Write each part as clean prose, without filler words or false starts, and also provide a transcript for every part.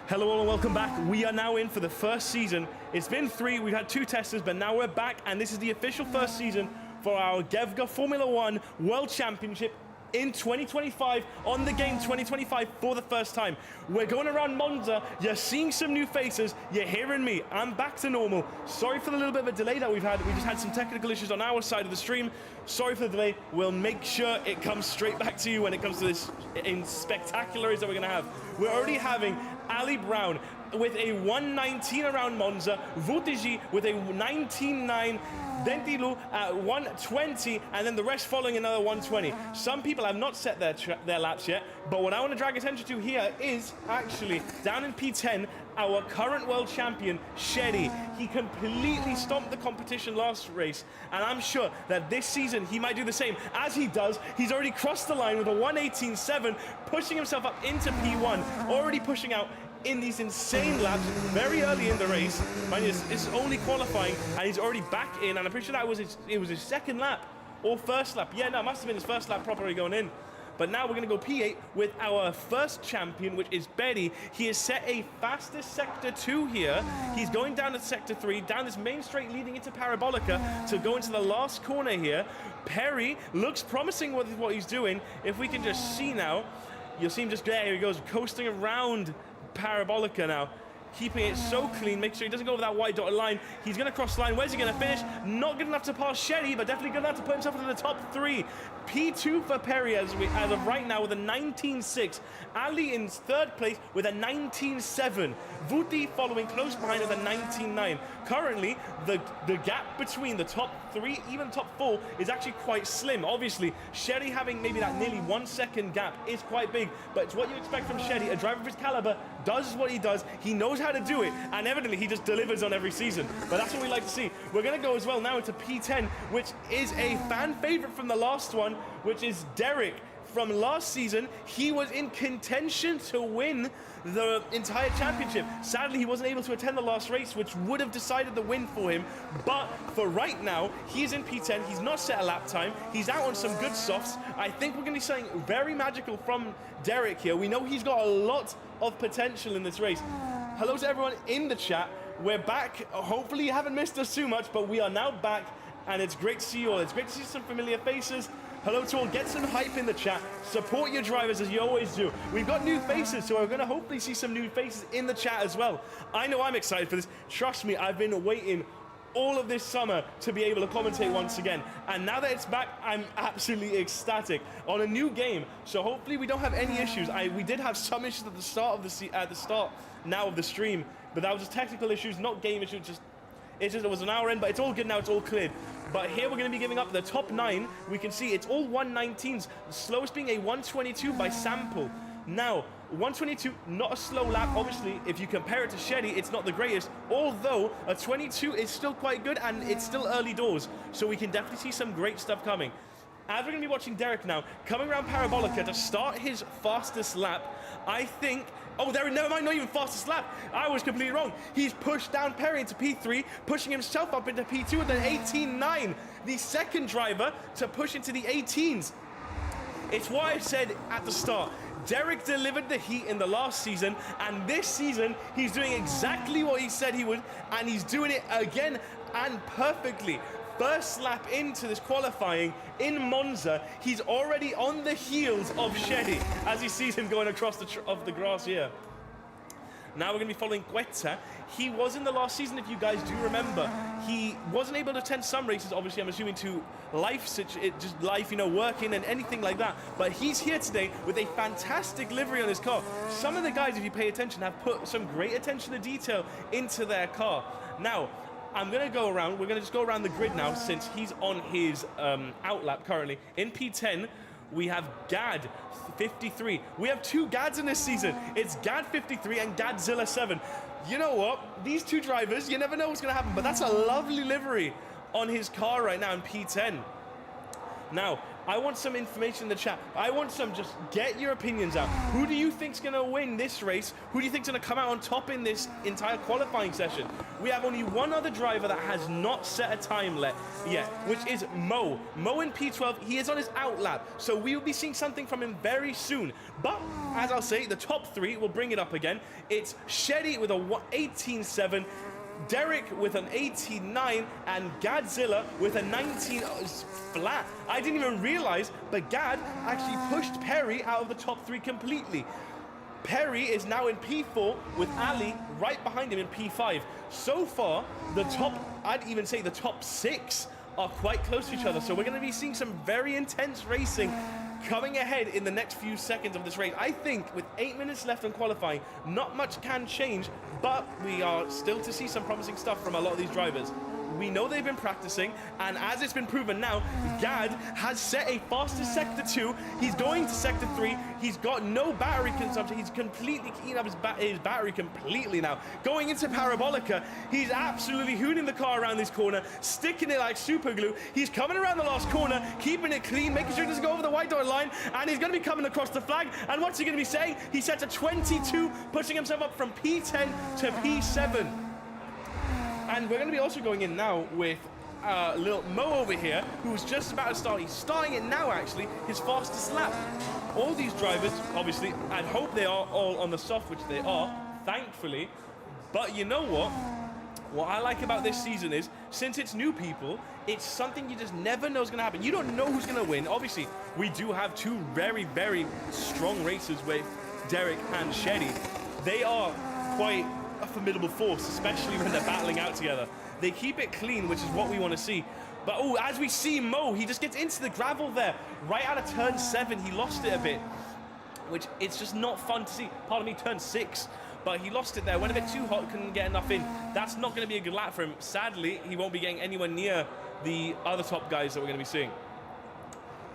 Hello all and welcome back. We are now in for the first season. It's been 3, we've had 2 testers, but now we're back and this is the official first season for our Gevga Formula 1 World Championship in 2025, on the game 2025 for the first time. We're going around Monza, you're seeing some new faces, you're hearing me, I'm back to normal. Sorry for the little bit of a delay that we've had, we just had some technical issues on our side of the stream. Sorry for the delay, we'll make sure it comes straight back to you when it comes to this in spectacular race that we're gonna have. We're already having Ali Brown with a 119 around Monza, Vutigi with a 19.9, Dentilu at 120, and then the rest following another 120. Some people have not set their laps yet, but what I want to drag attention to here is actually down in P10, our current world champion, Sherry. He completely stomped the competition last race, and I'm sure that this season he might do the same. As he does, he's already crossed the line with a 118.7, pushing himself up into P1, already pushing out in these insane laps very early in the race. Man, it's only qualifying and he's already back in, and I'm pretty sure that it was his second lap or first lap. Yeah, no, it must have been his first lap properly going in. But now we're going to go P8 with our first champion, which is Betty. He has set a fastest sector 2 here. He's going down to sector 3, down this main straight leading into Parabolica to go into the last corner here. Perry looks promising with what he's doing. If we can just see now, you'll see him just there. He goes coasting around Parabolica now, keeping it so clean, make sure he doesn't go over that white dotted line. He's going to cross the line. Where's he going to finish? Not good enough to pass Sherry, but definitely good enough to put himself into the top 3. P2 for Perry as of right now with a 19.6. Ali in 3rd place with a 19.7. Vuti following close behind with a 19.9. Currently, the gap between the top 3, even top 4, is actually quite slim. Obviously, Sherry having maybe that nearly 1 second gap is quite big, but it's what you expect from Sherry. A driver of his caliber does what he does. He knows how to do it, and evidently he just delivers on every season. But that's what we like to see. We're going to go as well now into P10, which is a fan favorite from the last one, which is Derek. From last season, he was in contention to win the entire championship. Sadly, he wasn't able to attend the last race, which would have decided the win for him. But for right now, he's in P10. He's not set a lap time. He's out on some good softs. I think we're going to be something very magical from Derek here. We know he's got a lot of potential in this race. Hello to everyone in the chat. We're back. Hopefully you haven't missed us too much, but we are now back, and it's great to see you all. It's great to see some familiar faces. Hello to all, get some hype in the chat, support your drivers as you always do. We've got new faces, so we're going to hopefully see some new faces in the chat as well. I know I'm excited for this. Trust me, I've been waiting all of this summer to be able to commentate once again. And now that it's back, I'm absolutely ecstatic on a new game. So hopefully we don't have any issues. We did have some issues at the start of now of the stream, but that was just technical issues, not game issues. It was on our end, but it's all good now, it's all cleared. But here we're going to be giving up the top 9. We can see it's all 119s, the slowest being a 122 by sample. Now, 122, not a slow lap, obviously. If you compare it to Sherry, it's not the greatest, although a 22 is still quite good, and it's still early doors, so we can definitely see some great stuff coming. As we're going to be watching Derek now, coming around Parabolica to start his fastest lap, I think... Oh, never mind, not even fastest lap. I was completely wrong. He's pushed down Perry into P3, pushing himself up into P2 with an 18.9. The second driver to push into the 18s. It's what I said at the start. Derek delivered the heat in the last season, and this season, he's doing exactly what he said he would, and he's doing it again and perfectly. First lap into this qualifying in Monza, he's already on the heels of Sherry as he sees him going across the grass here. Now we're going to be following Quetta. He was in the last season, if you guys do remember. He wasn't able to attend some races, obviously, I'm assuming to just life, you know, working and anything like that. But he's here today with a fantastic livery on his car. Some of the guys, if you pay attention, have put some great attention to detail into their car. Now, I'm going to go around. We're going to just go around the grid now since he's on his outlap currently. In P10, we have Gad 53. We have 2 Gads in this season. It's Gad 53 and Gadzilla 7. You know what? These 2 drivers, you never know what's going to happen, but that's a lovely livery on his car right now in P10. Now, I want some information in the chat. I want some, just get your opinions out. Who do you think's gonna win this race? Who do you think's gonna come out on top in this entire qualifying session? We have only one other driver that has not set a time yet, which is Mo. Mo in P12, he is on his out lap, so we will be seeing something from him very soon. But, as I'll say, the top three, we'll bring it up again. It's Sheddy with a 18.7, Derek with an 18.9, and Godzilla with a 19 flat. I didn't even realize, but Gad actually pushed Perry out of the top three completely. Perry is now in P4 with Ali right behind him in P5. So far, the top, I'd even say the top six are quite close to each other. So we're going to be seeing some very intense racing coming ahead in the next few seconds of this race. I think with 8 minutes left on qualifying, not much can change, but we are still to see some promising stuff from a lot of these drivers. We know they've been practicing, and as it's been proven now, Gad has set a faster Sector 2. He's going to Sector 3. He's got no battery consumption. He's completely cleaned up his battery completely now. Going into Parabolica, he's absolutely hooning the car around this corner, sticking it like super glue. He's coming around the last corner, keeping it clean, making sure he doesn't go over the white dotted line, and he's going to be coming across the flag. And what's he going to be saying? He sets a 22, pushing himself up from P10 to P7. And we're going to be also going in now with little Mo over here, who's just about to start. He's starting it now, actually, his fastest lap. All these drivers, obviously, I'd hope they are all on the soft, which they are, thankfully. But you know what? What I like about this season is, since it's new people, it's something you just never know is going to happen. You don't know who's going to win. Obviously, we do have two very, very strong racers with Derek and Sheddy. They are quite a formidable force, especially when they're battling out together. They keep it clean, which is what we want to see. But oh, as we see Mo, he just gets into the gravel there. Right out of turn 7, he lost it a bit, which it's just not fun to see. Pardon me, turn 6. But he lost it there, went a bit too hot, couldn't get enough in. That's not going to be a good lap for him. Sadly, he won't be getting anywhere near the other top guys that we're going to be seeing.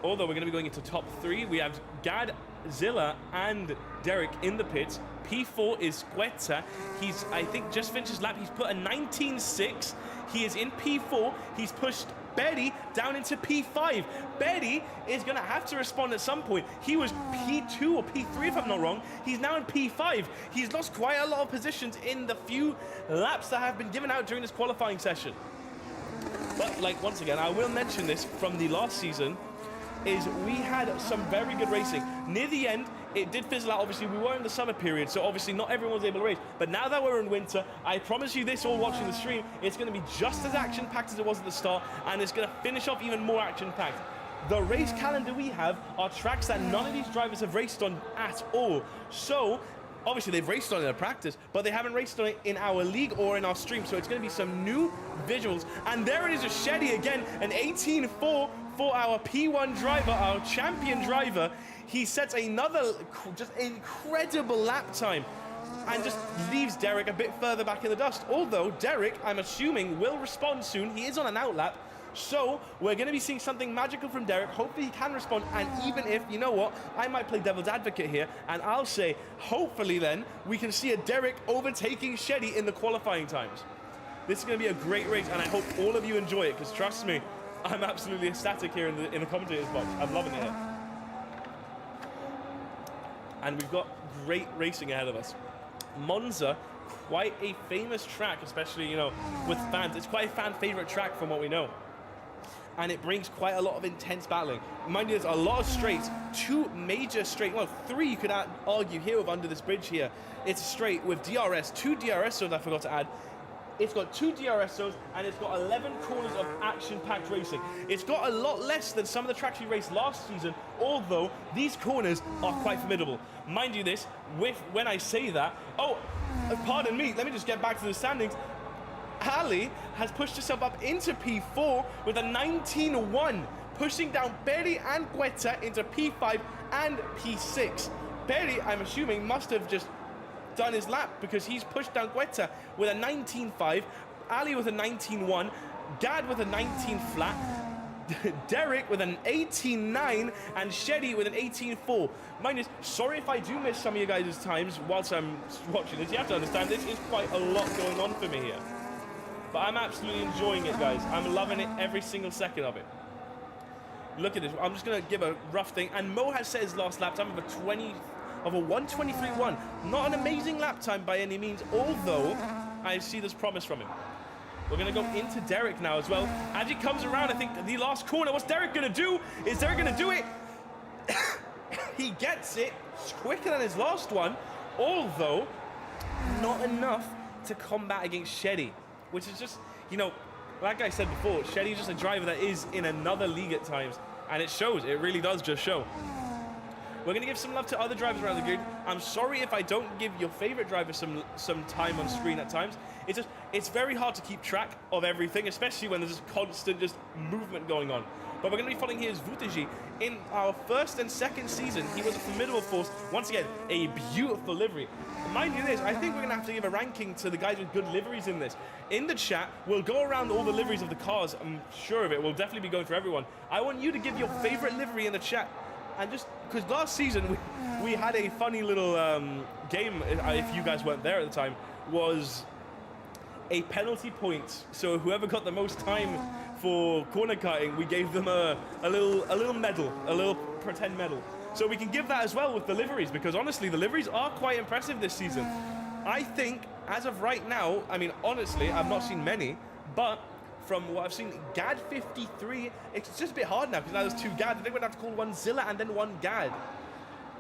Although we're going to be going into top 3, we have Gad, Zilla, and Derek in the pits. P4 is Guetta. He's, I think, just finished his lap. He's put a 19.6. He is in P4. He's pushed Betty down into P5. Betty is going to have to respond at some point. He was P2 or P3, if I'm not wrong. He's now in P5. He's lost quite a lot of positions in the few laps that have been given out during this qualifying session. But, like, once again, I will mention this from the last season, is we had some very good racing. Near the end, it did fizzle out. Obviously, we were in the summer period, so obviously not everyone was able to race. But now that we're in winter, I promise you this, all watching the stream, it's going to be just as action-packed as it was at the start, and it's going to finish off even more action-packed. The race calendar we have are tracks that none of these drivers have raced on at all. So, obviously, they've raced on it in practice, but they haven't raced on it in our league or in our stream, so it's going to be some new visuals. And there it is, a Sheddy again, an 18.4 for our P1 driver, our champion driver. He sets another just incredible lap time and just leaves Derek a bit further back in the dust. Although Derek, I'm assuming, will respond soon. He is on an out lap. So we're going to be seeing something magical from Derek. Hopefully he can respond. And even if, you know what, I might play devil's advocate here. And I'll say, hopefully then, we can see a Derek overtaking Sheddy in the qualifying times. This is going to be a great race. And I hope all of you enjoy it. Because trust me, I'm absolutely ecstatic here in the commentators box. I'm loving it here. And we've got great racing ahead of us. Monza, quite a famous track, especially, you know, with fans. It's quite a fan favorite track from what we know. And it brings quite a lot of intense battling. Mind you, there's a lot of straights, 2 major straight, well, 3 you could argue here with under this bridge here. It's a straight with DRS, 2 DRS zones I forgot to add. It's got 2 DRS zones, and it's got 11 corners of action-packed racing. It's got a lot less than some of the tracks we raced last season, although these corners are quite formidable. Mind you this, when I say that, oh, pardon me, let me just get back to the standings. Ali has pushed herself up into P4 with a 19.1, pushing down Berry and Guetta into P5 and P6. Berry, I'm assuming, must have just done his lap because he's pushed down Guetta with a 19.5, Ali with a 19.1, Gad with a 19 flat, Derek with an 18.9, and Sheddy with an 18.4. Mind you, sorry if I do miss some of you guys' times whilst I'm watching this. You have to understand, this is quite a lot going on for me here. But I'm absolutely enjoying it, guys. I'm loving it every single second of it. Look at this. I'm just going to give a rough thing. And Mo has set his last lap time of a 1:23.1. Not an amazing lap time by any means, although I see there's promise from him. We're going to go into Derek now as well. As he comes around, I think the last corner, what's Derek going to do? Is Derek going to do it? He gets it quicker than his last one, although not enough to combat against Sheddy, which is just, you know, like I said before, Sheddy's just a driver that is in another league at times, and it shows. It really does just show. We're going to give some love to other drivers around the grid. I'm sorry if I don't give your favorite driver some time on screen at times. It's very hard to keep track of everything, especially when there's just constant movement going on. But we're going to be following here is Vutiji. In our first and second season, he was a formidable force. Once again, a beautiful livery. Mind you this, I think we're going to have to give a ranking to the guys with good liveries in this. In the chat, we'll go around all the liveries of the cars. I'm sure of it. We'll definitely be going through everyone. I want you to give your favorite livery in the chat. And just because last season we had a funny little game, if you guys weren't there at the time, was a penalty point. So whoever got the most time for corner cutting, we gave them a little medal, a little pretend medal. So we can give that as well with the liveries, because honestly, the liveries are quite impressive this season. I think, as of right now, I mean, honestly, I've not seen many, but from what I've seen, GAD 53, it's just a bit hard now, because now there's two GAD. I think we're going to have to call one Zilla and then one GAD.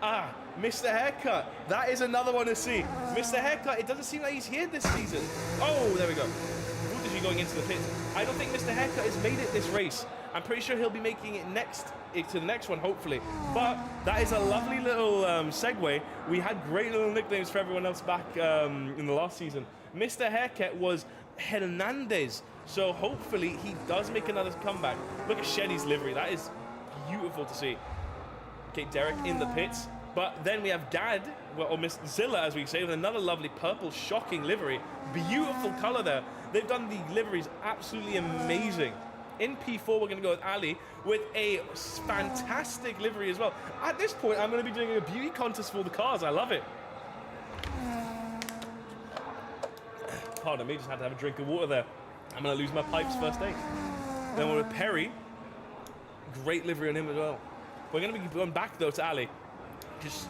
Ah, Mr. Haircut. That is another one to see. Mr. Haircut, it doesn't seem like he's here this season. Oh, there we go. Vutiji going into the pits. I don't think Mr. Haircut has made it this race. I'm pretty sure he'll be making it to the next one, hopefully. But that is a lovely little segue. We had great little nicknames for everyone else back in the last season. Mr. Haircut was Hernandez. So hopefully he does make another comeback. Look at Sheddy's livery. That is beautiful to see. Okay, Derek in the pits. But then we have Gad, or Miss Zilla, as we say, with another lovely purple, shocking livery. Beautiful color there. They've done the liveries absolutely amazing. In P4, we're going to go with Ali with a fantastic livery as well. At this point, I'm going to be doing a beauty contest for the cars. I love it. Pardon me, just had to have a drink of water there. I'm going to lose my pipes first day. Then we're with Perry. Great livery on him as well. We're going to be going back, though, to Ali. Just,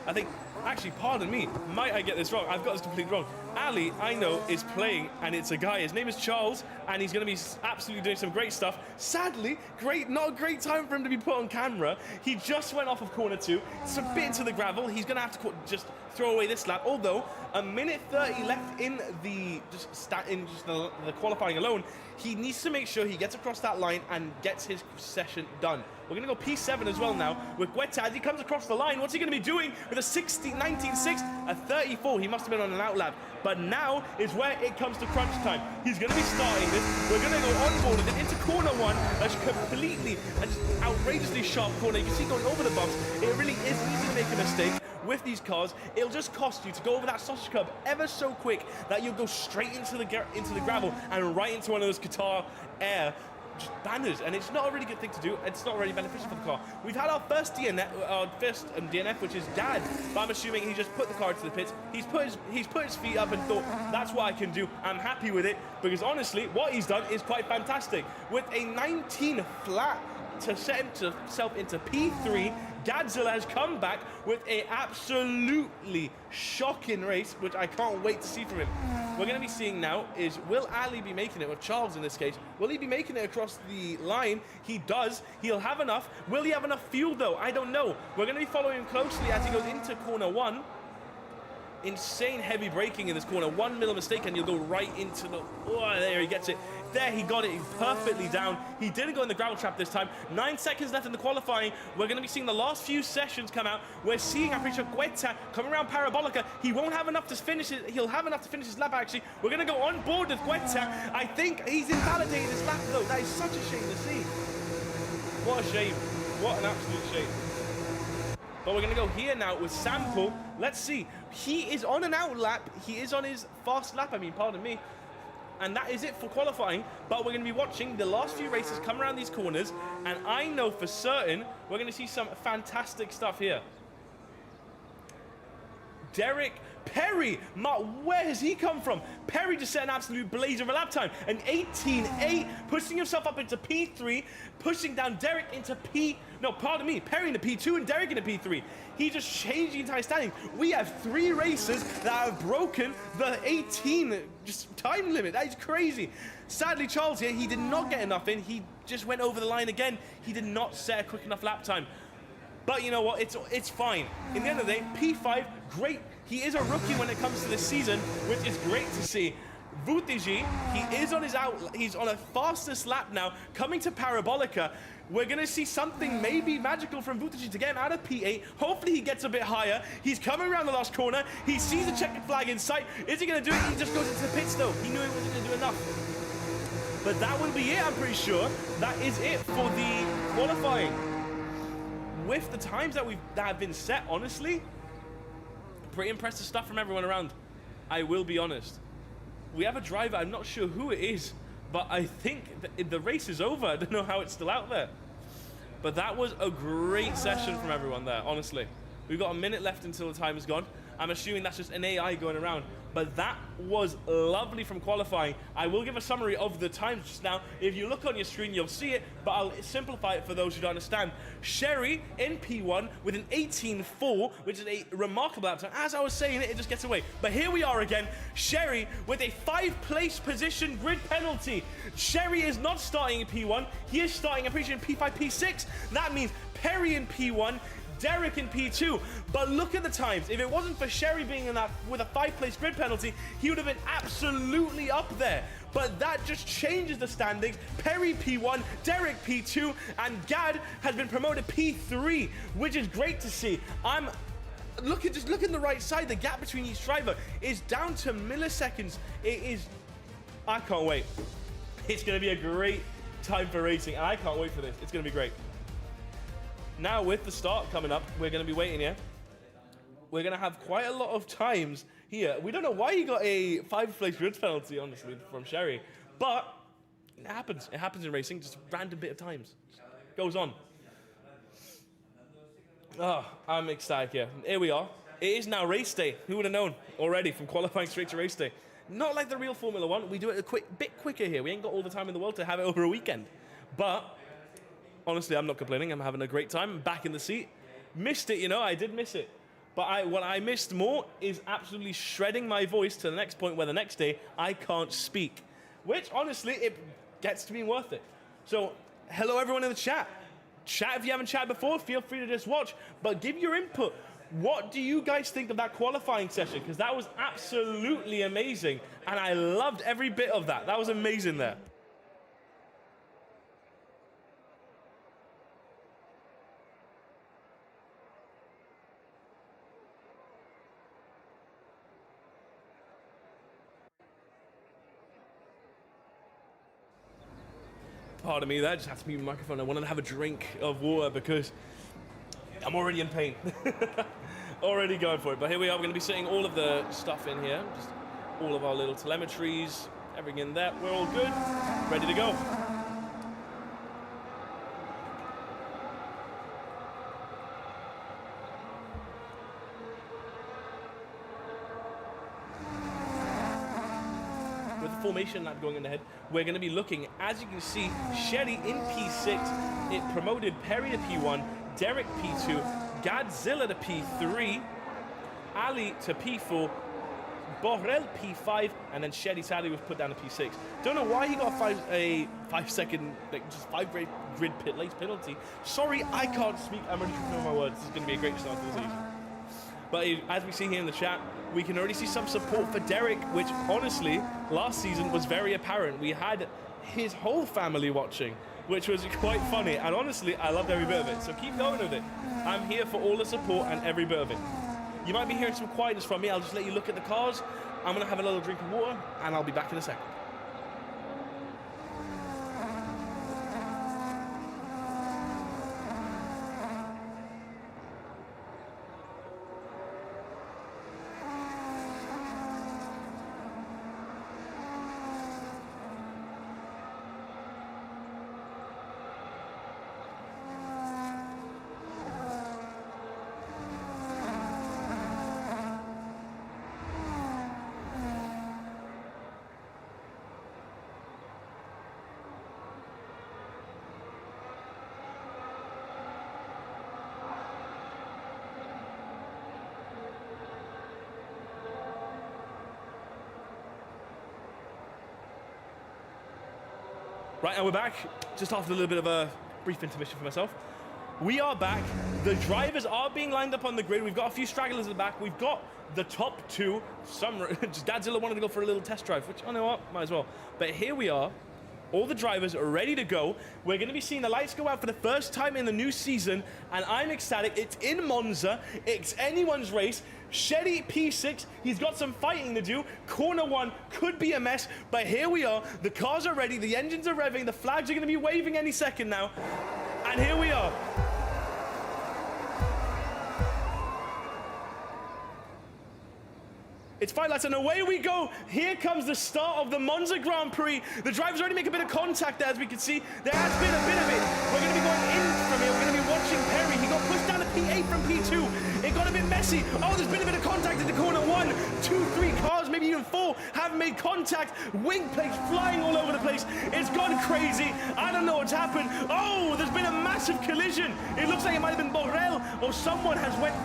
I think, actually, pardon me, might I get this wrong? I've got this completely wrong. Ali, I know, is playing, and it's a guy. His name is Charles, and he's going to be absolutely doing some great stuff. Sadly, not a great time for him to be put on camera. He just went off of corner 2. It's a bit into the gravel. He's going to have to just throw away this lap. Although, a minute 30 left in the qualifying alone, he needs to make sure he gets across that line and gets his session done. We're going to go P7 as well now with Guetta. As he comes across the line, what's he going to be doing with a 19.6, a 34? He must have been on an outlap. But now is where it comes to crunch time. He's going to be starting this. We're going to go on board with it into corner 1. That's completely and just outrageously sharp corner. You can see going over the bumps. It really is easy to make a mistake with these cars. It'll just cost you to go over that sausage curb ever so quick that you'll go straight into the gravel and right into one of those Qatar Air banners, and it's not a really good thing to do. It's not really beneficial for the car. We've had our first DNF, which is Dad, but I'm assuming he just put the car into the pits. He's put his feet up and thought, that's what I can do. I'm happy with it, because honestly, what he's done is quite fantastic. With a 19 flat to set himself into P3, Godzilla has come back with a absolutely shocking race, which I can't wait to see from him. We're going to be seeing now is, will Ali be making it, or Charles in this case, will he be making it across the line? He does. He'll have enough. Will he have enough fuel, though? I don't know. We're going to be following him closely as he goes into corner 1. Insane heavy braking in this corner. 1 mil mistake and you'll go right into the... Oh, there he gets it. There he got it perfectly down. He didn't go in the gravel trap this time. 9 seconds left in the qualifying. We're going to be seeing the last few sessions come out. We're seeing, I'm pretty sure, Guetta coming around Parabolica. He won't have enough to finish it. He'll have enough to finish his lap, actually. We're going to go on board with Guetta. I think he's invalidated his lap, though. That is such a shame to see. What a shame. What an absolute shame. But we're going to go here now with Sample. Let's see. He is on an out lap. He is on his fast lap, pardon me. And that is it for qualifying. But we're going to be watching the last few races come around these corners. And I know for certain we're going to see some fantastic stuff here. Derek Perry, where has he come from? Perry just set an absolute blazer of a lap time. An 18.8, pushing himself up into P3, pushing down Derek into Perry into P2 and Derek into P3. He just changed the entire standing. We have 3 racers that have broken the 18 just time limit. That is crazy. Sadly, Charles here, he did not get enough in. He just went over the line again. He did not set a quick enough lap time. But you know what? It's fine. In the end of the day, P5, great. He is a rookie when it comes to this season, which is great to see. Vutiji, he is on he's on a fastest lap now, coming to Parabolica. We're gonna see something maybe magical from Vutiji to get him out of P8. Hopefully he gets a bit higher. He's coming around the last corner. He sees the checkered flag in sight. Is he gonna do it? He just goes into the pits though. He knew he wasn't gonna do enough. But that will be it, I'm pretty sure. That is it for the qualifying. With the times that have been set, honestly, pretty impressive stuff from everyone around. I will be honest. We have a driver, I'm not sure who it is, but I think the race is over. I don't know how it's still out there. But that was a great session from everyone there, honestly. We've got a minute left until the time is gone. I'm assuming that's just an AI going around. But that was lovely from qualifying. I will give a summary of the times just now. If you look on your screen, you'll see it, but I'll simplify it for those who don't understand. Sherry in P1 with an 18.4, which is a remarkable lap time. As I was saying it just gets away. But here we are again. Sherry with a 5-place position grid penalty. Sherry is not starting in P1. He is starting, I'm pretty sure, in P5, P6. That means Perry in P1, Derek in P2, but look at the times. If it wasn't for Sherry being in that with a 5-place grid penalty, he would have been absolutely up there. But that just changes the standings. Perry P1, Derek P2, and Gad has been promoted P3, which is great to see. Just look at the right side. The gap between each driver is down to milliseconds. I can't wait. It's going to be a great time for racing, and I can't wait for this. It's going to be great. Now, with the start coming up, we're going to be waiting here. We're going to have quite a lot of times here. We don't know why he got a 5-place grid penalty, honestly, from Sherry. But it happens. It happens in racing. Just a random bit of times. Goes on. Oh, I'm ecstatic here. Here we are. It is now race day. Who would have known already from qualifying straight to race day? Not like the real Formula One. We do it a bit quicker here. We ain't got all the time in the world to have it over a weekend. But honestly, I'm not complaining. I'm having a great time. I'm back in the seat. Missed it, I did miss it. But what I missed more is absolutely shredding my voice to the next point where the next day I can't speak. Which, honestly, it gets to be worth it. So, hello everyone in the chat. Chat if you haven't chatted before, feel free to just watch. But give your input. What do you guys think of that qualifying session? Because that was absolutely amazing. And I loved every bit of that. That was amazing there. Pardon me, that just had to be my microphone. I wanted to have a drink of water because I'm already in pain. Already going for it. But here we are, we're going to be setting all of the stuff in here. Just all of our little telemetries, everything in there. We're all good, ready to go. Formation lap going in the head, we're going to be looking, as you can see, Sherry in P6, it promoted Perry to P1, Derek P2, Godzilla to P3, Ali to P4, Borrell P5, and then Sherry sadly was put down to P6. Don't know why he got a 5-second, just 5 grid pit late penalty. Sorry, I can't speak. I'm already tripping over my words. This is going to be a great start to the season. But as we see here in the chat, we can already see some support for Derek, which honestly, last season was very apparent. We had his whole family watching, which was quite funny. And honestly, I loved every bit of it. So keep going with it. I'm here for all the support and every bit of it. You might be hearing some quietness from me. I'll just let you look at the cars. I'm going to have a little drink of water, and I'll be back in a second. Right, and we're back, just after a little bit of a brief intermission for myself. We are back. The drivers are being lined up on the grid. We've got a few stragglers at the back. We've got the top two. Just Godzilla wanted to go for a little test drive, which, I know what, might as well. But here we are. All the drivers are ready to go. We're going to be seeing the lights go out for the first time in the new season, and I'm ecstatic. It's in Monza. It's anyone's race. Shetty P6, he's got some fighting to do. Corner 1 could be a mess, but here we are. The cars are ready. The engines are revving. The flags are going to be waving any second now. And here we are. It's fine, lads, and away we go. Here comes the start of the Monza Grand Prix. The drivers already make a bit of contact there, as we can see. There has been a bit of it. We're going to be going in from here. We're going to be watching Perry. He got pushed down to P8 from P2. It got a bit messy. Oh, there's been a bit of contact into corner 1, 2, 3 cars, maybe even 4 have made contact. Wing plates flying all over the place. It's gone crazy. I don't know what's happened. Oh, there's been a massive collision. It looks like it might have been Borrell or someone has went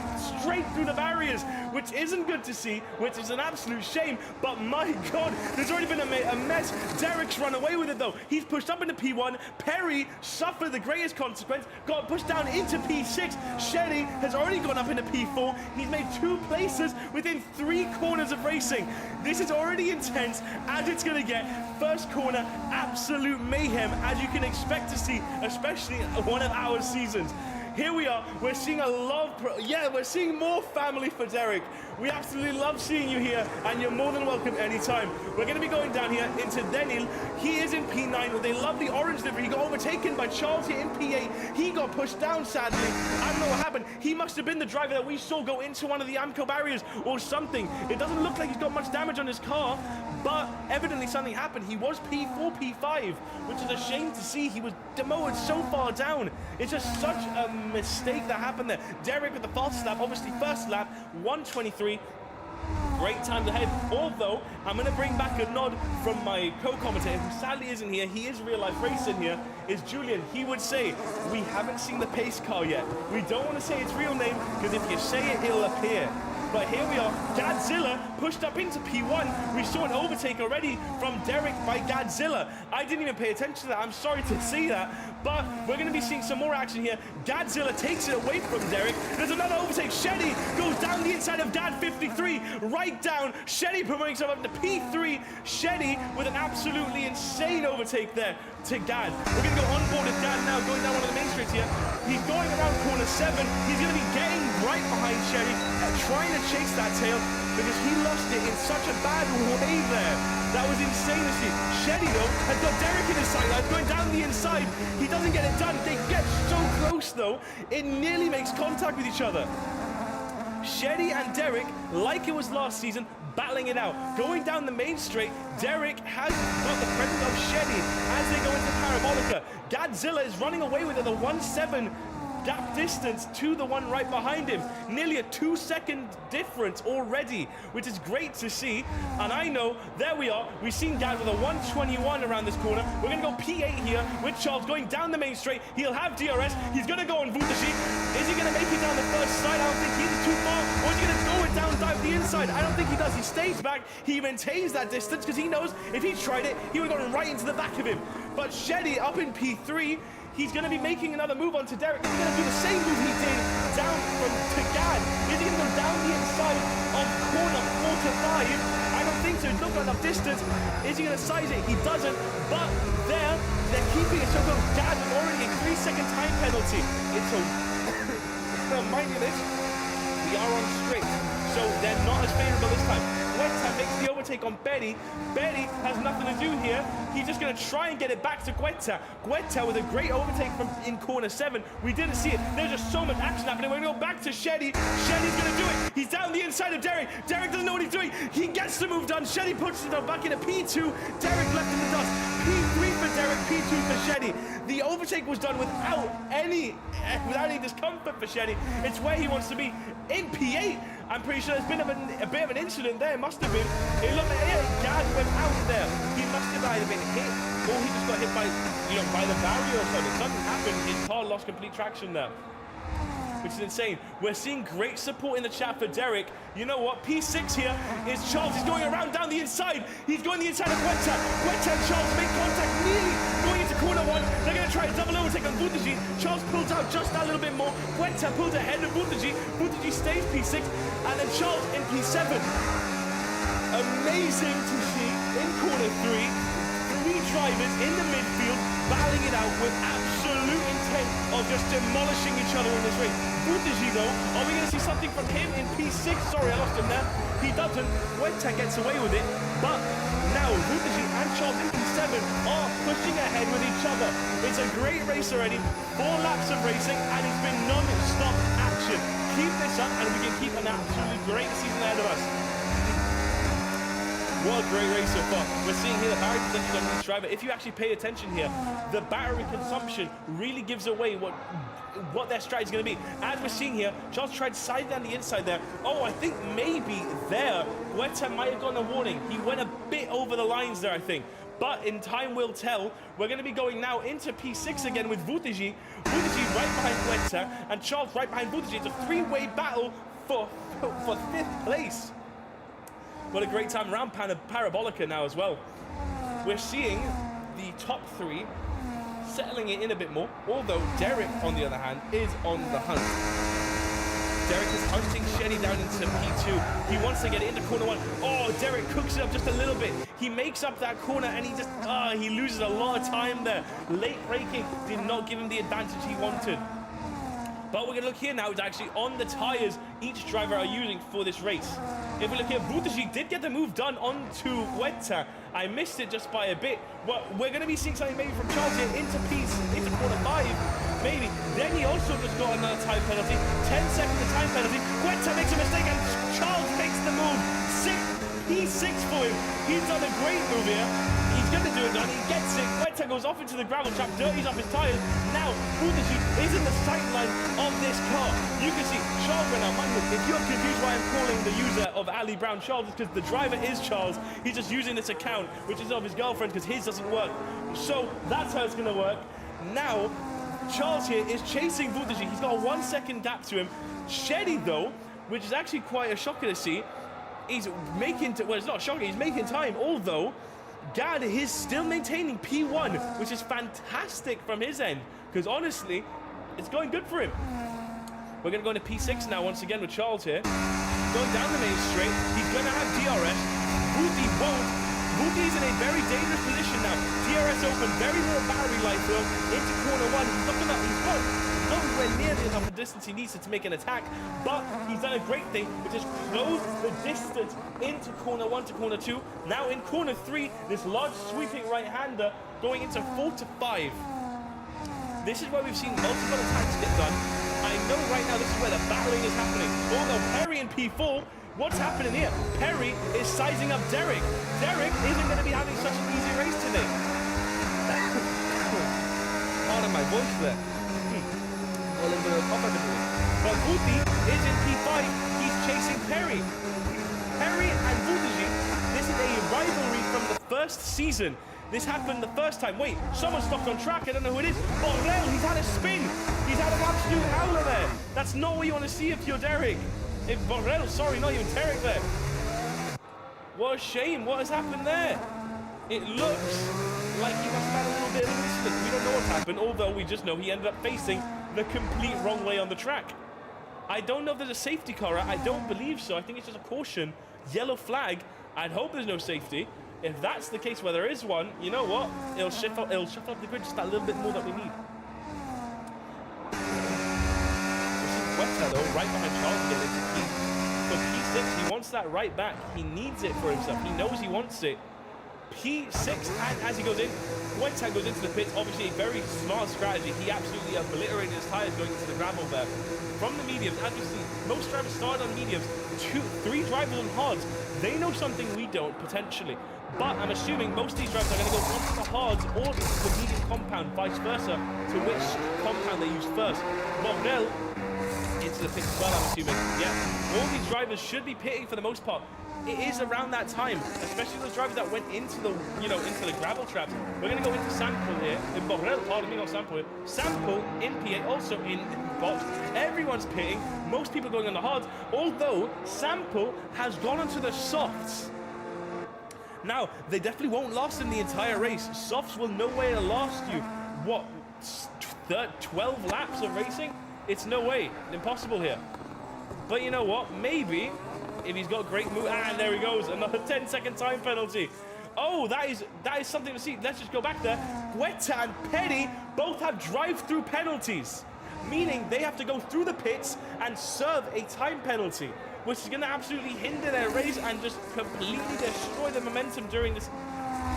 straight through the barriers, which isn't good to see, which is an absolute shame. But my God, there's already been a mess. Derek's run away with it though. He's pushed up into P1. Perry suffered the greatest consequence, got pushed down into P6. Shetty has already gone up into P4. He's made 2 places within 3 corners of racing. This is already intense as it's going to get. First corner, absolute mayhem, as you can expect to see, especially one of our seasons. Here we are, we're seeing we're seeing more family for Derek. We absolutely love seeing you here, and you're more than welcome anytime. We're going to be going down here into Daniel. He is in P9 with a lovely orange livery. He got overtaken by Charles here in P8. He got pushed down, sadly. I don't know what happened. He must have been the driver that we saw go into one of the Amco barriers or something. It doesn't look like he's got much damage on his car, but evidently something happened. He was P4, P5, which is a shame to see. He was demoted so far down. It's just such a mistake that happened there. Derek with the fastest lap, obviously first lap, 1:23. Great times ahead. Although, I'm going to bring back a nod from my co-commentator, who sadly isn't here. He is real life racing here, is Julian. He would say, we haven't seen the pace car yet. We don't want to say its real name, because if you say it, it'll appear. But here we are, Godzilla pushed up into P1. We saw an overtake already from Derek by Godzilla. I didn't even pay attention to that. I'm sorry to see that. But we're going to be seeing some more action here. Godzilla takes it away from Derek. There's another overtake. Shetty goes down the inside of Dad 53, right down. Shetty promoting himself up to P3. Shetty with an absolutely insane overtake there to Gad. We're going to go on board with Gad now, going down one of the main streets here. He's going around corner 7. He's going to be getting right behind Shetty, trying to chase that tail, because he lost it in such a bad way there. That was insane to see. Shetty, though, has got Derek in his sideline, going down the inside. He doesn't get it done. They get so close, though, it nearly makes contact with each other. Shetty and Derek, like it was last season, battling it out. Going down the main straight, Derek has got the presence of Shetty as they go into Parabolica. Godzilla is running away with it, the 1-7 gap distance to the one right behind him. Nearly a 2-second difference already, which is great to see. And I know, there we are. We've seen Gad with a 1:21 around this corner. We're going to go P8 here with Charles going down the main straight. He'll have DRS. He's going to go on Vutashi. Is he going to make it down the first side? I don't think he's too far. Or is he going to go it down, dive the inside? I don't think he does. He stays back. He maintains that distance because he knows if he tried it, he would have gone right into the back of him. But Shetty up in P3. He's going to be making another move onto Derek. He's going to do the same move he did down to Gad. Is he going to go down the inside of corner 4 to 5? I don't think so. He's not got enough distance. Is he going to size it? He doesn't. But they're keeping it so close. Gad with already a 3-second time penalty. It's so mind you this, we are on straight, so they're not as favorable this time. Guetta makes the overtake on Betty. Betty has nothing to do here. He's just going to try and get it back to Guetta. Guetta with a great overtake from in corner 7. We didn't see it. There's just so much action happening. We're going to go back to Shetty. Shetty's going to do it. He's down the inside of Derek. Derek doesn't know what he's doing. He gets the move done. Shetty pushes himself back into P2. Derek left in the dust. P3 for Derek, P2 for Shetty. The overtake was done without any discomfort for Shetty. It's where he wants to be. In P8, I'm pretty sure there's been a bit of an incident there. It must have been. It looked like Gad went out there. He must have either been hit or he just got hit by, by the barrier or something. Something happened. His car lost complete traction there, which is insane. We're seeing great support in the chat for Derek. You know what? P6 here is Charles. He's going around down the inside. He's going the inside of Guetta. Guetta and Charles make contact nearly going into corner one. They're going to try a double overtake on Buttigieg. Charles pulls out just that little bit more. Huerta pulls ahead of Buttigieg. Buttigieg stays P6, and then Charles in P7. Amazing to see in corner 3, 3 drivers in the midfield battling it out with absolute intent of just demolishing each other in this race. Buttigieg though, are we going to see something from him in P6? Sorry, I lost him there. He doesn't. Huerta gets away with it, but now Buttigieg and Charles in P7 are pushing ahead with each other. It's a great race already, 4 laps of racing, and it's been non-stop action. Keep this up and we can keep an absolutely great season ahead of us. What a great race so far. We're seeing here the battery consumption on each driver. If you actually pay attention here, the battery consumption really gives away what their strategy is going to be. As we're seeing here, Charles tried sliding down the inside there. Oh, I think maybe there, Huerta might have gotten a warning. He went a bit over the lines there, I think. But in time will tell. We're going to be going now into P6 again with Buttigieg. Buttigieg right behind Huerta and Charles right behind Buttigieg. It's a 3-way battle for 5th place. What a great time around Parabolica now as well. We're seeing the top 3 settling it in a bit more, although Derek, on the other hand, is on the hunt. Derek is hunting Sheddy down into P2. He wants to get into corner 1. Oh, Derek cooks it up just a little bit. He makes up that corner and he loses a lot of time there. Late braking did not give him the advantage he wanted. But we're going to look here now, it's actually on the tyres each driver are using for this race. If we look here, Buttigieg did get the move done onto Huerta. I missed it just by a bit. Well, we're going to be seeing something maybe from Charles here into corner 5, maybe. Then he also just got another time penalty. 10 seconds of time penalty. Huerta makes a mistake and Charles makes the move. P6 for him. He's done a great move here. He's going to do it, and he gets it. Huerta goes off into the gravel trap, dirties up his tyres. Now, Buttigieg is in the sight line of this car. You can see Charles right now. If you're confused why I'm calling the user of Ali Brown Charles, it's because the driver is Charles. He's just using this account, which is of his girlfriend, because his doesn't work. So that's how it's going to work. Now, Charles here is chasing Buttigieg. He's got a 1 second gap to him. Sheddy, though, which is actually quite a shocker to see, he's making, well, it's not shocking, he's making time, although Gad is still maintaining P1, which is fantastic from his end, because honestly, it's going good for him. We're going to go into P6 now, once again, with Charles here. Going down the main straight, he's going to have DRS. Booty won't. Booty's in a very dangerous position now. DRS open, very little battery life though, into corner 1. He's not nowhere near enough the distance he needs to make an attack, but he's done a great thing, which is close the distance into corner 1 to corner 2. Now in corner 3, this large sweeping right-hander going into 4 to 5. This is where we've seen multiple attacks get done. I know right now this is where the battling is happening. Although Perry in P4, what's happening here? Perry is sizing up Derek. Derek isn't going to be having such an easy race today. Pardon my voice there. A little bit of but Booty is in P5. He's chasing Perry. Perry and Buttigieg, this is a rivalry from the first season. This happened the first time. Wait, someone stopped on track. I don't know who it is. Borrell, he's had a spin. He's had an absolute howler there. That's not what you want to see if you're Derek. If Borrell, sorry, not even Derek there. What a shame. What has happened there? It looks like he must have had a little bit of a mistake. We don't know what happened, although we just know he ended up facing the complete wrong way on the track. I don't know if there's a safety car. I don't believe so. I think it's just a caution. Yellow flag. I'd hope there's no safety. If that's the case where there is one, you know what? It'll shift up the grid just that little bit more that we need. This is Huerta though, right behind Charles to get into P. For P6, he wants that right back. He needs it for himself. He knows he wants it. P6, and as he goes in, Huerta goes into the pits. Obviously, a very smart strategy. He absolutely obliterated his tyres going into the gravel there. From the mediums, as you see, most drivers start on mediums. 3 drivers on hards. They know something we don't, potentially. But I'm assuming most of these drivers are going to go onto the hards or the medium compound, vice versa, to which compound they use first. Borrell into the pits as well, I'm assuming. Yeah, all these drivers should be pitting for the most part. It is around that time, especially those drivers that went into the, into the gravel traps. We're going to go into Sample here. In Borrell, pardon me, not Sample here. Sample in P8, also in box. Everyone's pitting. Most people going on the hards, although Sample has gone onto the softs. Now, they definitely won't last in the entire race. Softs will no way last you, what, 12 laps of racing? It's no way. Impossible here. But you know what? Maybe, if he's got great move... And there he goes. Another 10-second time penalty. Oh, that is something to see. Let's just go back there. Guetta and Petty both have drive-through penalties, meaning they have to go through the pits and serve a time penalty, which is going to absolutely hinder their race and just completely destroy the momentum during this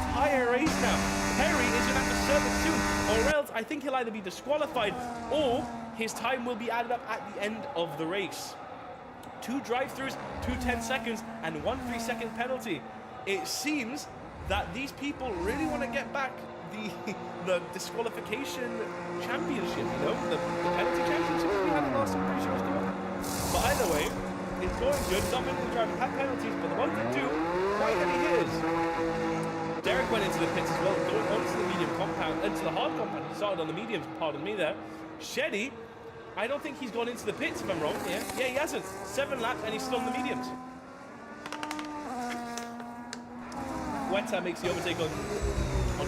entire race now. Perry is going to have to serve it soon, or else I think he'll either be disqualified or his time will be added up at the end of the race. 2 drive-throughs, 2 10 seconds, and 1 3-second penalty. It seems that these people really want to get back the disqualification championship, you know, the penalty championship we had last time, pretty sure it was gone. But either way, it's going good. Some of the drivers have penalties, but the ones that do, quite heavy hitters. Derek went into the pits as well, going onto the medium compound, into the hard compound. He started on the mediums, pardon me there. Sheddy, I don't think he's gone into the pits, if I'm wrong. Yeah, he hasn't. 7 laps, and he's still on the mediums. Weta makes the overtake on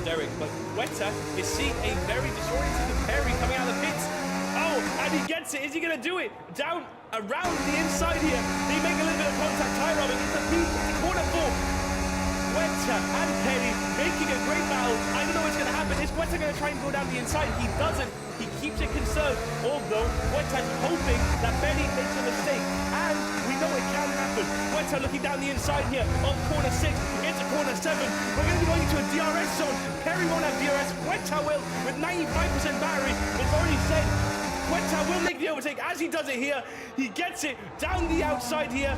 Derek, but Weta is seeing a very disoriented Perry coming out of the pits. Oh, and he gets it. Is he going to do it? Down around the inside here. They make a little bit of contact. Tie robbing. It's a corner 4. Weta and Petty making a great battle. I don't know what's going to happen. Is Weta going to try and go down the inside? He doesn't. He keeps it conserved, although Weta's hoping that Petty makes a mistake. And we know it can happen. Weta looking down the inside here on corner 6 into corner 7. We're going to be going into a DRS zone. Perry won't have DRS. Weta will with 95% battery. It's already said Weta will make the overtake as he does it here. He gets it down the outside here.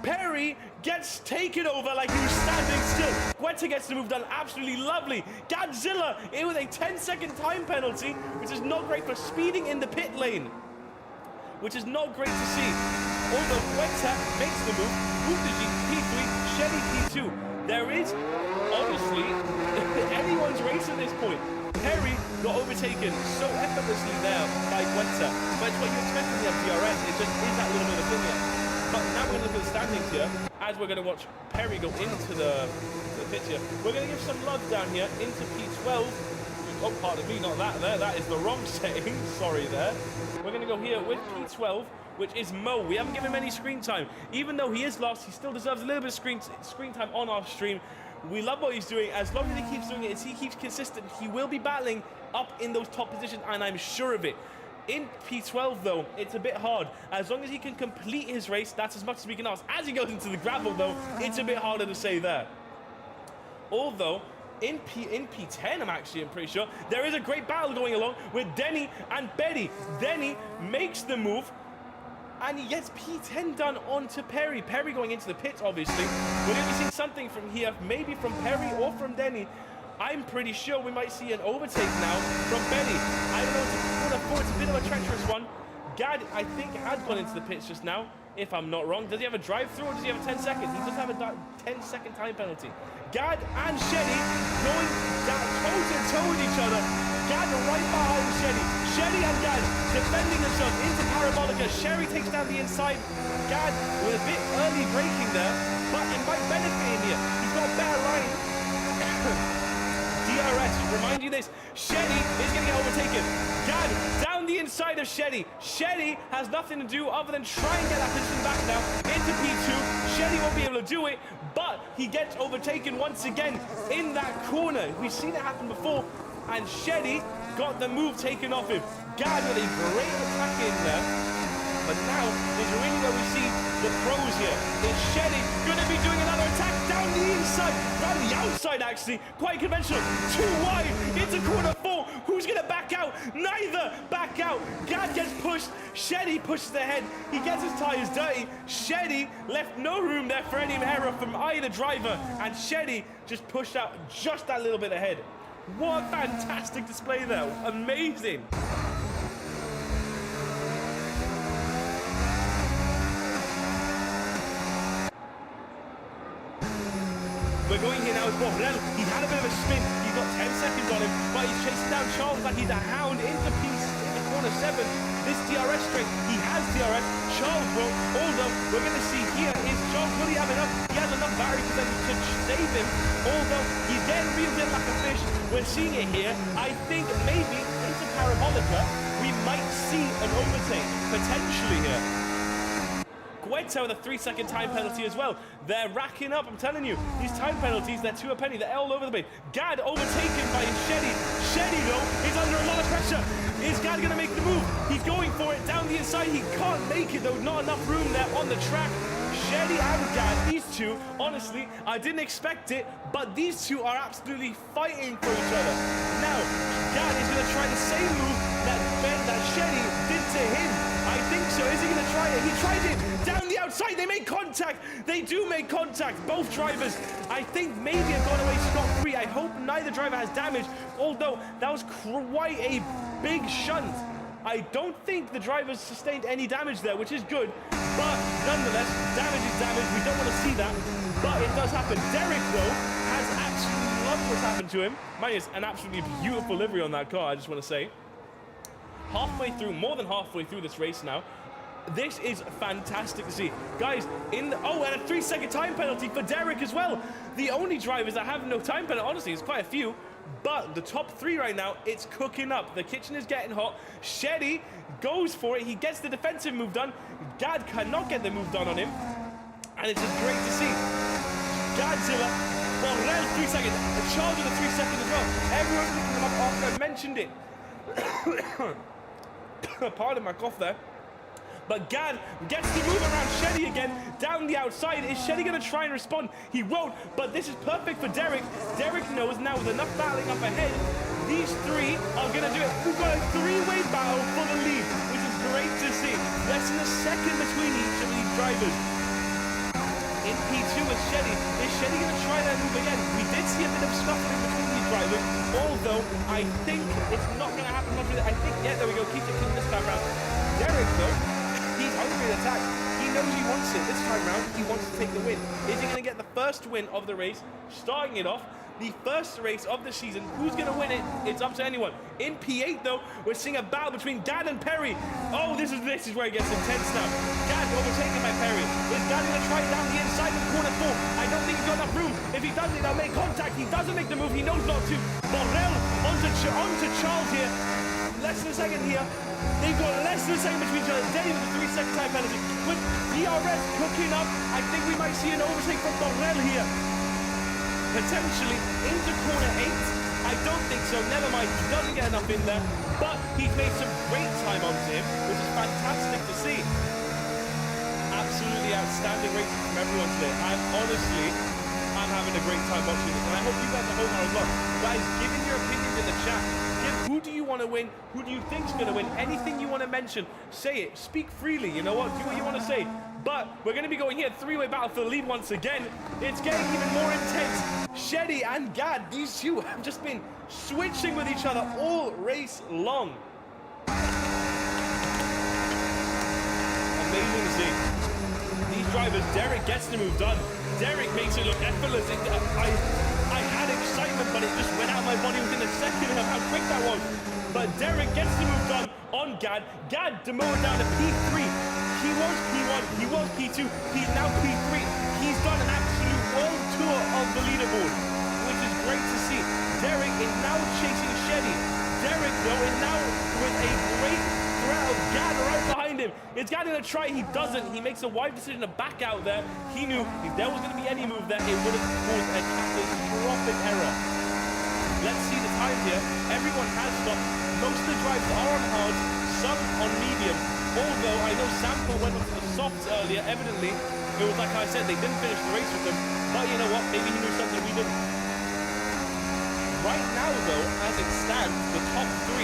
Perry gets taken over like he was standing still. Guetta gets the move done absolutely lovely. Godzilla, it was a 10-second time penalty, which is not great for speeding in the pit lane, which is not great to see. Although Guetta makes the move, Buttigieg P3, Shelley P2. There is obviously anyone's race at this point. Perry got overtaken so effortlessly there by Guetta, but it's what you expect from the DRS. It just is that little bit of thing here. But now we're going to look at the standings here, as we're going to watch Perry go into the pits here. We're going to give some love down here into P12. Oh, pardon me, not that there. That is the wrong setting. Sorry there. We're going to go here with P12, which is Mo. We haven't given him any screen time. Even though he is lost, he still deserves a little bit of screen time on our stream. We love what he's doing. As long as he keeps doing it, as he keeps consistent, he will be battling up in those top positions, and I'm sure of it. In P12, though, it's a bit hard. As long as he can complete his race, that's as much as we can ask. As he goes into the gravel, though, it's a bit harder to say there. Although, in P10, I'm pretty sure, there is a great battle going along with Denny and Betty. Denny makes the move, and he gets P10 done onto Perry. Perry going into the pits, obviously. We're going to be seeing something from here, maybe from Perry or from Denny. I'm pretty sure we might see an overtake now from Benny. I don't know, it's a bit of a treacherous one. Gad, I think, has gone into the pits just now, if I'm not wrong. Does he have a drive-through or does he have a 10-second? He does have a 10-second time penalty. Gad and Sheddy going toe-to-toe with each other. Gad right behind Sheddy. Sheddy and Gad defending themselves into Parabolica. Sherry takes down the inside. Gad with a bit early braking there, but it might benefit him here. He's got a better line. DRS, remind you this, Sheddy is going to get overtaken. Gad down the inside of Sheddy. Sheddy has nothing to do other than try and get that position back now into P2. Sheddy won't be able to do it, but he gets overtaken once again in that corner. We've seen it happen before, and Sheddy got the move taken off him. Gad with a great attack in there. But now is really where we see the pros here. Is Sheddy going to be doing another attack down the inside, down the outside actually, quite conventional. Too wide into corner 4. Who's going to back out? Neither back out. Gad gets pushed. Sheddy pushes ahead. He gets his tires dirty. Sheddy left no room there for any error from either driver, and Sheddy just pushed out just that little bit ahead. What a fantastic display there. Amazing. We're going here now with Borrell. He had a bit of a spin. He's got 10 seconds on him, but he's chasing down Charles like he's a hound into corner 7. This DRS straight, he has DRS. Charles won't. Although we're going to see here is Charles, will he have enough? He has enough battery to then save him, although he's getting reeled in like a fish. We're seeing it here. I think maybe into Parabolica, we might see an overtake, potentially here. Guetta with a 3-second time penalty as well. They're racking up, I'm telling you. These time penalties, they're to a penny. They're all over the place. Gad overtaken by Sheddy. Sheddy, though, is under a lot of pressure. Is Gad going to make the move? He's going for it down the inside. He can't make it, though. Not enough room there on the track. Sheddy and Gad, these two, honestly, I didn't expect it, but these two are absolutely fighting for each other. Now, Gad is going to try the same move that Sheddy did to him. I think so. Is he going to try it? He tried it down the outside. They make contact. They do make contact. Both drivers, I think, maybe have gone away scot-free. I hope neither driver has damage, although that was quite a big shunt. I don't think the drivers sustained any damage there, which is good, but nonetheless, damage is damage. We don't want to see that, but it does happen. Derek, though, has absolutely loved what's happened to him. Mine is an absolutely beautiful livery on that car, I just want to say. Halfway through, more than halfway through this race now. This is fantastic to see. Guys, and a 3-second time penalty for Derek as well. The only drivers that have no time penalty, honestly, it's quite a few. But the top three right now, it's cooking up. The kitchen is getting hot. Sheddy goes for it. He gets the defensive move done. Gad cannot get the move done on him. And it's just great to see. Godzilla, well, around 3 seconds. A charge of the 3 seconds as well. Everyone's picking them up after I mentioned it. Pardon my cough there. But Gad gets to move around Sheddy again, down the outside. Is Sheddy going to try and respond? He won't, but this is perfect for Derek. Derek knows now with enough battling up ahead, these three are going to do it. We've got a three-way battle for the lead, which is great to see. Less than a second between each of these drivers. In P2 with Sheddy. Is Sheddy going to try that move again? We did see a bit of scuffling between these drivers, although I think it's not going to happen much with it. I think, yeah, there we go. Keep the king this time around. Derek, though, he's hungry to attack. He knows he wants it. This time round, he wants to take the win. Is he going to get the first win of the race? Starting it off, the first race of the season. Who's going to win it? It's up to anyone. In P8, though, we're seeing a battle between Gad and Perry. Oh, this is where it gets intense now. Gad overtaken by Perry. Is Gad going to try down the inside of corner 4? I don't think he's got enough room. If he does it, they'll make contact. He doesn't make the move. He knows not to. Borrell onto Charles here. Less than a second here. They've got less than a second between each other. Dave with a 3-second time penalty. With DRS cooking up, I think we might see an overtake from Borrell here. Potentially into corner 8. I don't think so. Never mind. He doesn't get enough in there. But he's made some great time onto him, which is fantastic to see. Absolutely outstanding racing from everyone today. I'm having a great time watching this. And I hope you guys at home are as well. Guys, give in your opinions in the chat. Who do you want to win? Who do you think is going to win? Anything you want to mention, say it. Speak freely. You know what? Do what you want to say. But we're going to be going here. Three-way battle for the lead once again. It's getting even more intense. Sheddy and Gad, these two have just been switching with each other all race long. Amazing to see. These drivers, Derek gets the move done. Derek makes it look effortless. I had excitement, but it just went out of my body within a second of how quick that was. But Derek gets the move done on Gad. Gad demoted down to P3. He was P1, he was P2, he's now P3. He's done an absolute world tour of the leaderboard, which is great to see. Derek is now chasing Sheddy. Derek, though, is now with a great threat of Gad right behind him. Is Gad going to try? He doesn't. He makes a wide decision to back out there. He knew if there was going to be any move there, it would have caused a catastrophic error. Let's see the time here. Everyone has stopped. Most of the drivers are on hard, some on medium. Although I know Sample went on to the softs earlier. Evidently, it was like I said, they didn't finish the race with them. But you know what? Maybe he knew something we didn't. Right now, though, as it stands, the top 3,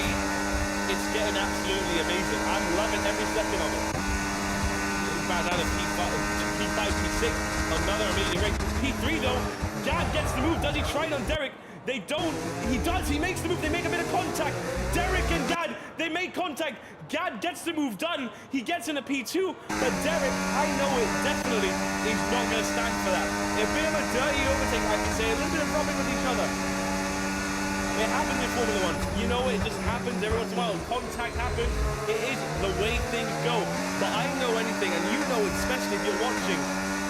it's getting absolutely amazing. I'm loving every second of it. Bad out of P5, P6, another amazing race. P3, though, Gad gets the move. Does he try it on Derek? They don't. He does. He makes the move. They make a bit of contact. Derek and Gad, they make contact. Gad gets the move done. He gets in a P2, but Derek, I know it definitely, is not going to stand for that. A bit of a dirty overtake, I can say. A little bit of rubbing with each other. It happens in Formula 1. You know it just happens every once in a while. Contact happens. It is the way things go. But I know anything, and you know it, especially if you're watching.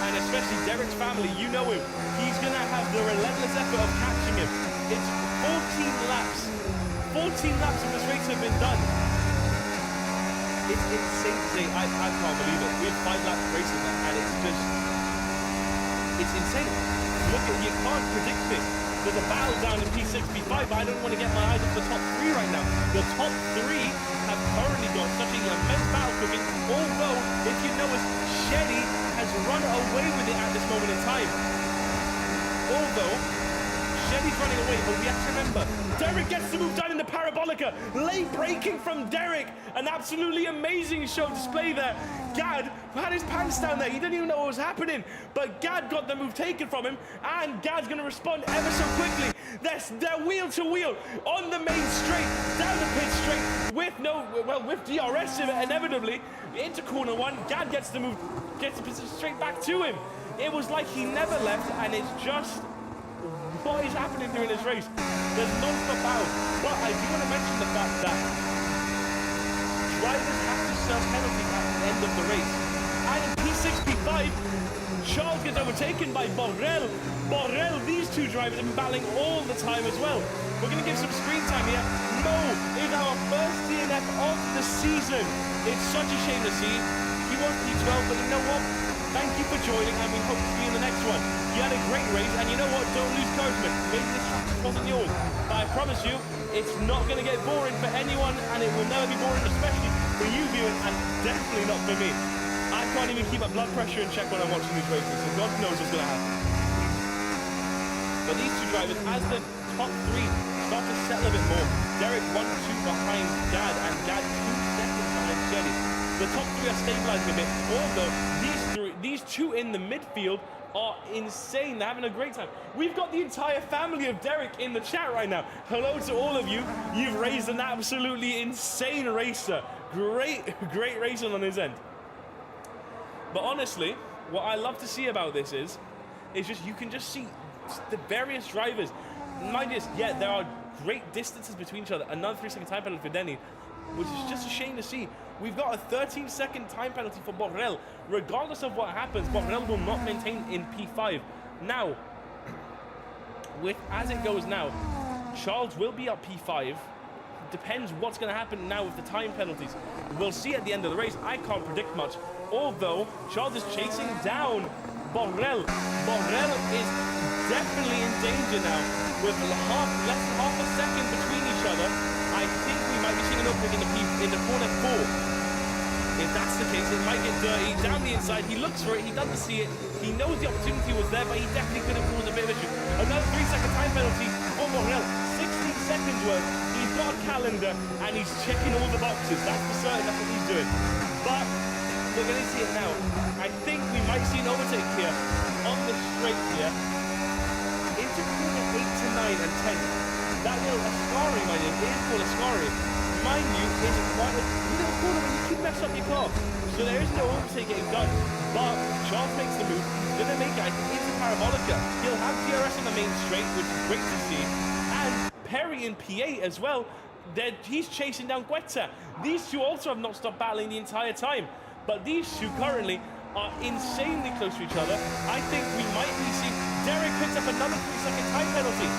And especially Derek's family, you know him. He's going to have the relentless effort of catching him. It's 14 laps. 14 laps of this race have been done. It's insane to say. I can't believe it. We have 5 laps racing that, and it's insane. Look at, you can't predict this. There's a battle down in P6, P5, but I don't want to get my eyes off the top 3 right now. The top 3 have currently got such an immense battle cooking, although, if you notice, Shelly has run away with it at this moment in time. Although, Shelly's running away, but we have to remember, Derek gets to move down in the Parabolica. Late braking from Derek. An absolutely amazing show display there. Gad had his pants down there. He didn't even know what was happening. But Gad got the move taken from him, and Gad's going to respond ever so quickly. They're wheel to wheel on the main straight, down the pit straight, with DRS inevitably into corner 1. Gad gets the position straight back to him. It was like he never left, and it's just what is happening during this race. There's non-stop battles. But I do want to mention the fact that drivers have to serve penalties at the end of the race. And in P6, P5, Charles gets overtaken by Borrell. These two drivers have been battling all the time as well. We're going to give some screen time here. Mo is our first DNF of the season. It's such a shame to see. He won't P12, but you know what? Thank you for joining, and we hope to see you in the next one. You had a great race, and you know what? Don't lose encouragement. Maybe this track wasn't yours, but I promise you, it's not going to get boring for anyone, and it will never be boring, especially for you viewers, and definitely not for me. I can't even keep my blood pressure in check when I'm watching these races, so God knows what's going to happen. But these two drivers, as the top 3 start to settle a bit more, Derek 1-2 behind Gad, and Gad 2 seconds behind Shelly. The top 3 are stabilizing a bit, although these 2 in the midfield are insane. They're having a great time. We've got the entire family of Derek in the chat right now. Hello to all of you. You've raised an absolutely insane racer. Great racing on his end. But honestly, what I love to see about this is just you can just see the various drivers. Mind you, yeah, there are great distances between each other. Another 3-second time penalty for Denny, which is just a shame to see. We've got a 13-second time penalty for Borrell. Regardless of what happens, Borrell will not maintain in P5. Now, as it goes now, Charles will be up P5. Depends what's going to happen now with the time penalties. We'll see at the end of the race. I can't predict much. Although, Charles is chasing down Borrell. Borrell is definitely in danger now. With less than half a second between each other, I think we might be seeing an opening in the corner 4. If that's the case, it might get dirty. Down the inside, he looks for it, he doesn't see it. He knows the opportunity was there, but he definitely could have caused a bit of issue. Another 3-second time penalty for Borrell. 16 seconds worth. He's got a calendar, and he's checking all the boxes. That's for certain, that's what he's doing. But we're going to see it now. I think we might see an overtake here on the straight here. Into corner 8 to 9 and 10. That little Ascari, my name, is called Ascari. Mind you, it's quite a little corner where you can mess up your car. So there is no overtake getting done. But Charles makes the move. He's going to make it, I think, into Parabolica. He'll have DRS on the main straight, which is great to see. And Perry in P8 as well. He's chasing down Guetta. These two also have not stopped battling the entire time. But these two currently are insanely close to each other. I think we might be seeing Derek picks up another 3-second time penalty,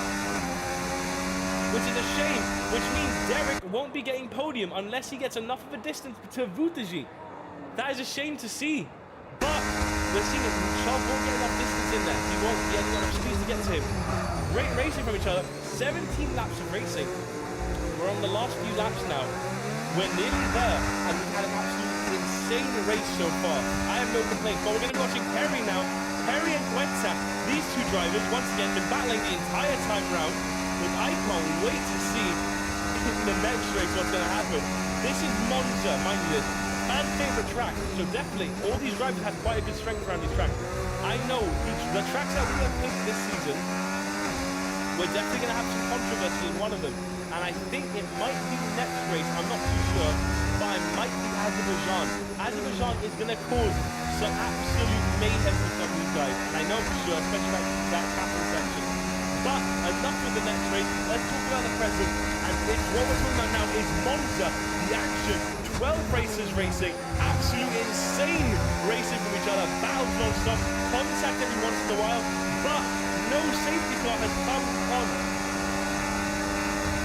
which is a shame, which means Derek won't be getting podium unless he gets enough of a distance to Vutaji. That is a shame to see, but we're seeing it. Charles won't get enough distance in there. He won't get enough speed to get to him. Great racing from each other. 17 laps of racing. We're on the last few laps now. We're nearly there, and we've had an absolutely insane race so far. I have no complaints, but we're going to be watching Perry now. Perry and Guetta, these two drivers, once again, been battling the entire time round. But I can't wait to see in the next race what's going to happen. This is Monza, mind you, my favorite track. So definitely, all these drivers have quite a good strength around these tracks. I know the tracks that we have picked this season, we're definitely going to have some controversy in one of them. And I think it might be the next race, I'm not too sure, but it might be Azerbaijan. Azerbaijan is going to cause some absolute mayhem for some of these guys. And I know for sure, especially that capital section. But enough with the next race, let's talk about the present. And what we're talking about now is Monza, the action. 12 racers racing, absolute insane racing from each other, battles non-stop, contact every once in a while, but no safety car has come on.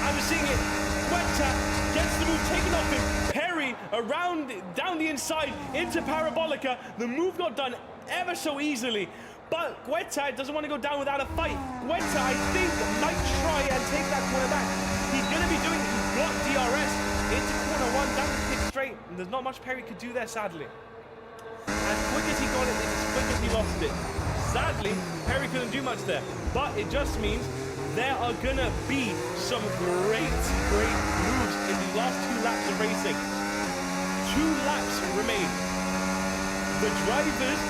I'm seeing it. Quetta gets the move taken off him. Perry around, down the inside into Parabolica. The move got done ever so easily, but Quetta doesn't want to go down without a fight. Quetta, I think, might try and take that corner back. He's going to be doing it. He's blocked DRS into corner one, down the pit straight. And there's not much Perry could do there, sadly. As quick as he got it, as quick as he lost it. Sadly, Perry couldn't do much there, but it just means there are gonna be some great moves in the last 2 laps of racing. 2 laps remain. The drivers,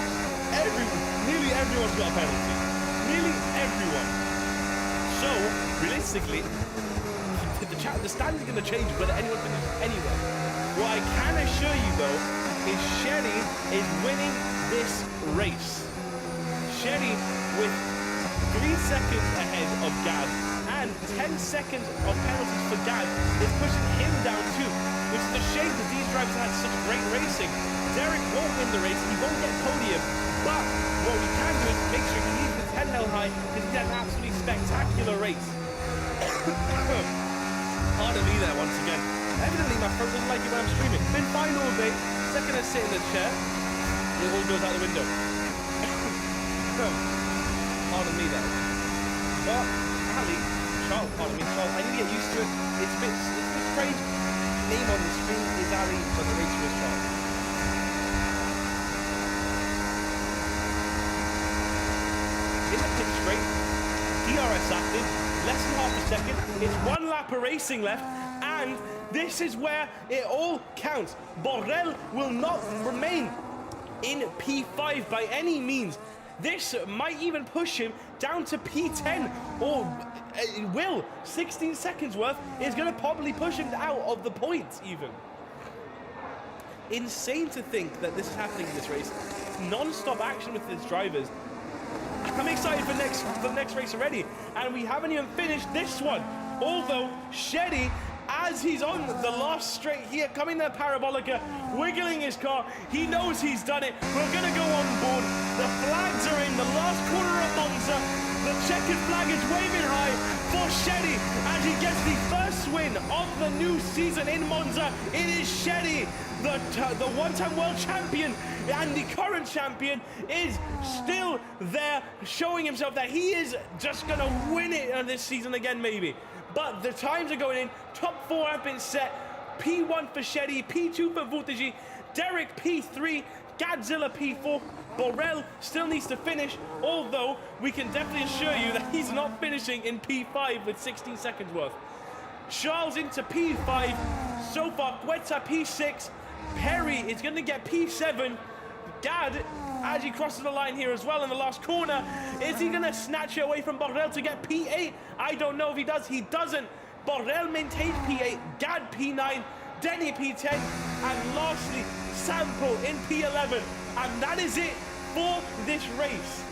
nearly everyone's got a penalty. Nearly everyone. So, realistically, the stand's gonna change whether anyone finishes anywhere. What I can assure you though, is Sherry is winning this race. Sherry with 3 seconds ahead of Gad and 10 seconds of penalties for Gad is pushing him down too, which is a shame because these drivers had such great racing. Derek won't win the race, he won't get podium, but what we can do is make sure he leaves his head held high because he had an absolutely spectacular race. Pardon me there once again. Evidently my phone doesn't like it when I'm streaming. Been fine all day. Second I sit in the chair, it all goes out the window. Pardon me there. But Charles, pardon me, Charles, I need to get used to it. It's a bit strange. Name on the screen is Ali, but the racer is Charles. In the pit straight, DRS active, less than half a second. It's 1 lap of racing left, and this is where it all counts. Borrell will not remain in P5 by any means. This might even push him down to P10, or it will. 16 seconds worth is going to probably push him out of the points even. Insane to think that this is happening in this race. Non-stop action with his drivers. I'm excited for the next race already, and we haven't even finished this one. Although Shetty, as he's on the last straight here, coming to Parabolica, wiggling his car, he knows he's done it. We're gonna go on board. The flags are in the last corner of Monza. The checkered flag is waving high for Shetty as he gets the first win of the new season in Monza. It is Shetty, the one-time world champion and the current champion, is still there, showing himself that he is just gonna win it this season again, maybe. But the times are going in. Top 4 have been set. P1 for Shetty, P2 for Vutaji, Derek P3, Godzilla P4. Borrell still needs to finish, although we can definitely assure you that he's not finishing in P5 with 16 seconds worth. Charles into P5. So far, Quetta P6. Perry is going to get P7. Gad, as he crosses the line here as well in the last corner, is he going to snatch it away from Borrell to get P8? I don't know if he does. He doesn't. Borrell maintains P8, Gad P9, Denny P10, and lastly, Sample in P11. And that is it for this race.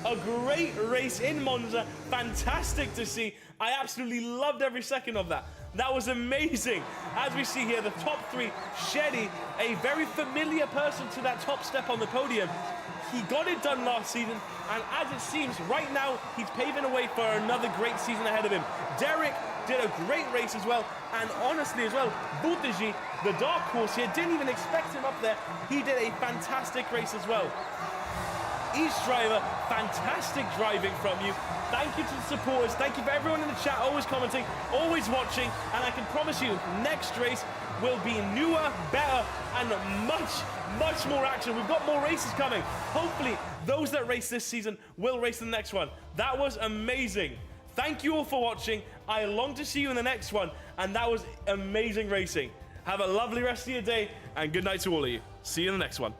A great race in Monza. Fantastic to see. I absolutely loved every second of that. That was amazing. As we see here, the top 3, Shetty, a very familiar person to that top step on the podium. He got it done last season, and as it seems, right now, he's paving a way for another great season ahead of him. Derek did a great race as well, and honestly as well, Vutaji, the dark horse here, didn't even expect him up there. He did a fantastic race as well. Each driver, fantastic driving from you. Thank you to the supporters. Thank you for everyone in the chat, always commenting, always watching. And I can promise you, next race will be newer, better, and much more action. We've got more races coming. Hopefully, those that race this season will race the next one. That was amazing. Thank you all for watching. I long to see you in the next one. And that was amazing racing. Have a lovely rest of your day, and good night to all of you. See you in the next one.